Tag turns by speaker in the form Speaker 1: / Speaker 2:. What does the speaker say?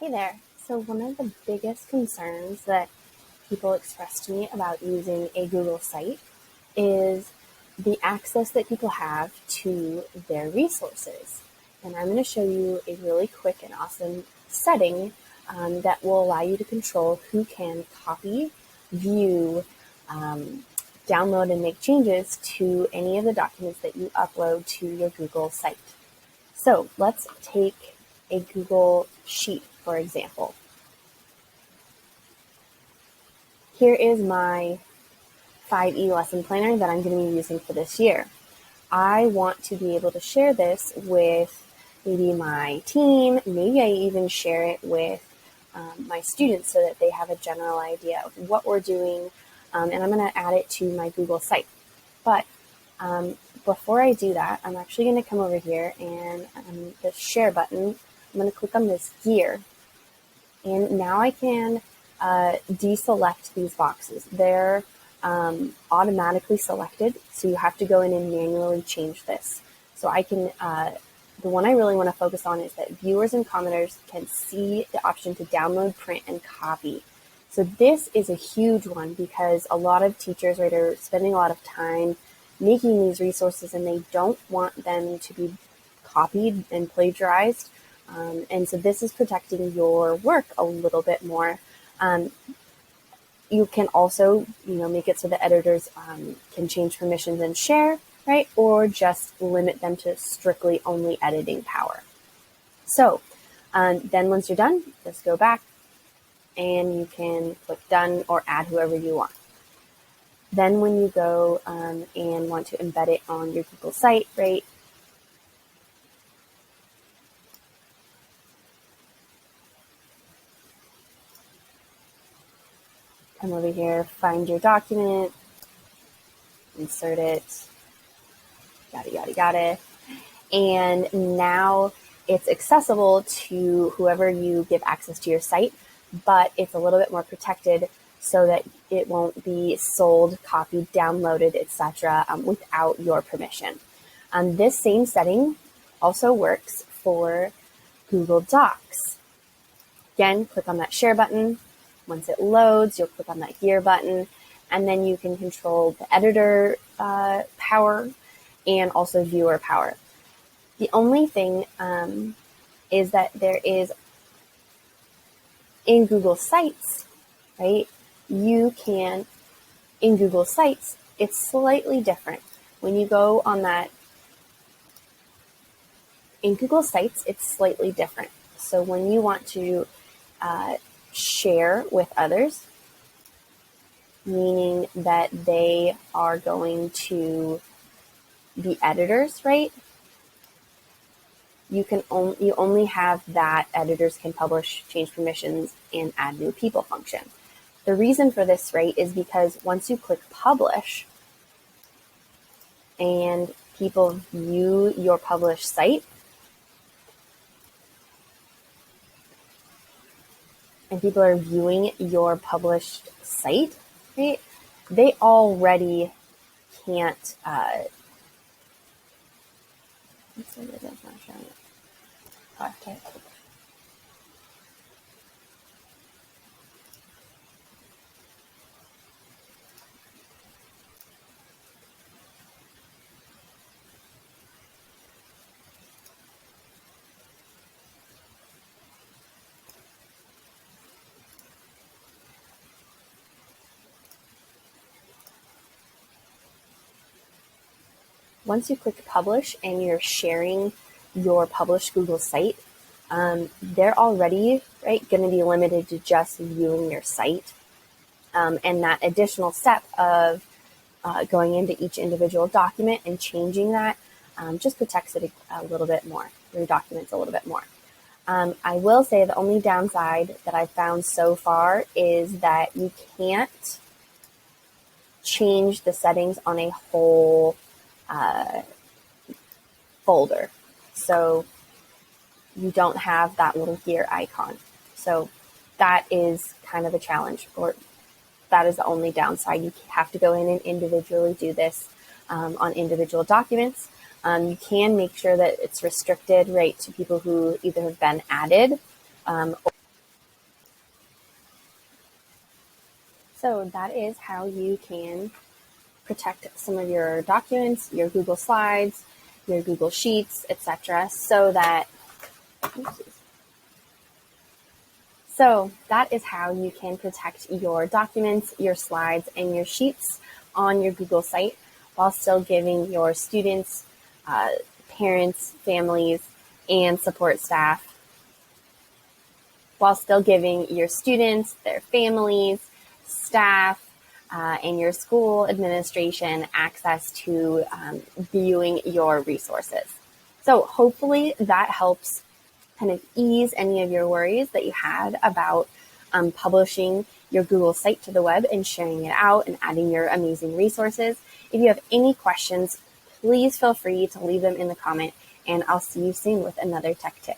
Speaker 1: Hey there. So one of the biggest concerns that people express to me about using a Google site is the access that people have to their resources. And I'm going to show you a really quick and awesome setting that will allow you to control who can copy, view, download, and make changes to any of the documents that you upload to your Google site. So let's take a Google Sheet, for example. Here is my 5E lesson planner that I'm going to be using for this year. I want to be able to share this with maybe my team. Maybe I even share it with my students so that they have a general idea of what we're doing. And I'm going to add it to my Google site. But before I do that, I'm actually going to come over here and the share button, I'm going to click on this gear. And now I can deselect these boxes. They're automatically selected, so you have to go in and manually change this. So I can, the one I really want to focus on is that viewers and commenters can see the option to download, print, and copy. So this is a huge one because a lot of teachers, right, are spending a lot of time making these resources and they don't want them to be copied and plagiarized. And so this is protecting your work a little bit more. You can also, make it so that editors can change permissions and share, right? Or just limit them to strictly only editing power. So then once you're done, just go back and you can click done or add whoever you want. Then when you go and want to embed it on your Google site, right? Come over here, find your document, insert it, yada, yada, yada. And now it's accessible to whoever you give access to your site, but it's a little bit more protected so that it won't be sold, copied, downloaded, etc. Without your permission. This same setting also works for Google Docs. Again, click on that share button. Once it loads, you'll click on that gear button, and then you can control the editor power and also viewer power. The only thing is that there is, in Google Sites, right, in Google Sites, it's slightly different. When you go on that, in Google Sites, it's slightly different. So when you want to share with others, meaning that they are going to be editors, right? You only have that editors can publish, change permissions, and add new people function. The reason for this, right, is because once you click publish and people view your published site, and people are viewing your published site, right, they already can't, okay. Once you click publish and you're sharing your published Google site, they're already, right, going to be limited to just viewing your site. And that additional step of going into each individual document and changing that just protects it a little bit more, your documents a little bit more. I will say the only downside that I've found so far is that you can't change the settings on a whole folder. So you don't have that little gear icon. So that is kind of a challenge, or that is the only downside. You have to go in and individually do this on individual documents. You can make sure that it's restricted, right, to people who either have been added So that is how you can protect some of your documents, your Google Slides, your Google Sheets, etc. So that is how you can protect your documents, your slides, and your sheets on your Google site while still giving your students, parents, families, and support staff, while still giving your students, their families, staff, and your school administration access to viewing your resources. So hopefully that helps kind of ease any of your worries that you had about publishing your Google site to the web and sharing it out and adding your amazing resources. If you have any questions, please feel free to leave them in the comment, and I'll see you soon with another tech tip.